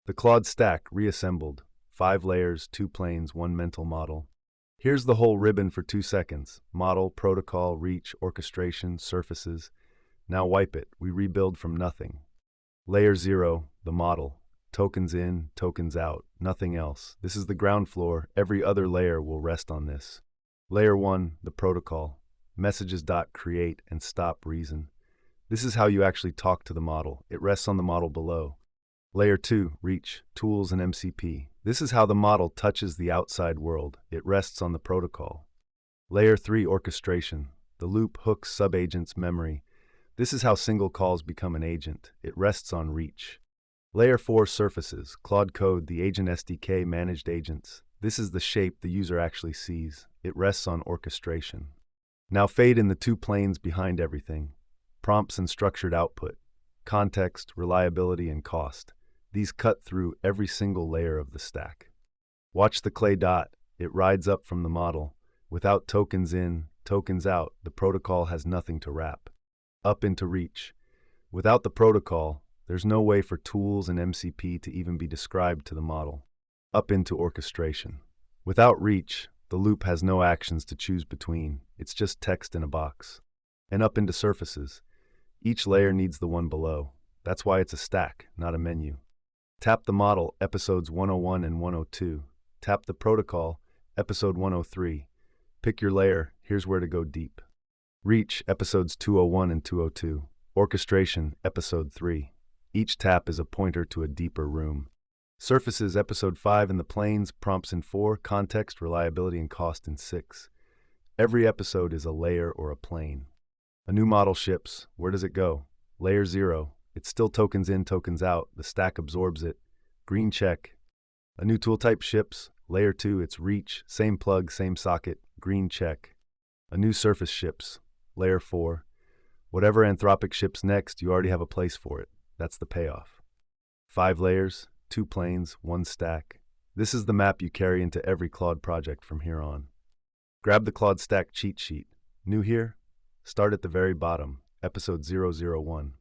The Claude Stack, reassembled. 5 layers, 2 planes, 1 mental model. Here's the whole ribbon for 2 seconds. Model, protocol, reach, orchestration, surfaces. Now wipe it. We rebuild from nothing. Layer 0, the model. Tokens in, tokens out. Nothing else. This is the ground floor. Every other layer will rest on this. Layer 1, the protocol. Messages.create and stop reason. This is how you actually talk to the model. It rests on the model below. Layer 2, reach, tools and MCP. This is how the model touches the outside world. It rests on the protocol. Layer 3, orchestration. The loop, hooks, subagents, memory. This is how single calls become an agent. It rests on reach. Layer 4, surfaces. Claude Code, the agent SDK, managed agents. This is the shape the user actually sees. It rests on orchestration. Now fade in the 2 planes behind everything. Prompts and structured output. Context, reliability, and cost. These cut through every single layer of the stack. Watch the clay dot. It rides up from the model. Without tokens in, tokens out, the protocol has nothing to wrap. Up into reach. Without the protocol, there's no way for tools and MCP to even be described to the model. Up into orchestration. Without reach, the loop has no actions to choose between. It's just text in a box. And up into surfaces. Each layer needs the one below. That's why it's a stack, not a menu. Tap the model, episodes 101 and 102. Tap the protocol, episode 103. Pick your layer, here's where to go deep. Reach, episodes 201 and 202. Orchestration, episode 3. Each tap is a pointer to a deeper room. Surfaces, episode 5 in the planes, prompts in 4, context, reliability, and cost in 6. Every episode is a layer or a plane. A new model ships. Where does it go? Layer 0. It's still tokens in, tokens out. The stack absorbs it. Green check. A new tool type ships. Layer 2, it's reach. Same plug, same socket. Green check. A new surface ships. Layer 4. Whatever Anthropic ships next, you already have a place for it. That's the payoff. 5 layers, 2 planes, 1 stack. This is the map you carry into every Claude project from here on. Grab the Claude Stack cheat sheet. New here? Start at the very bottom, episode 001.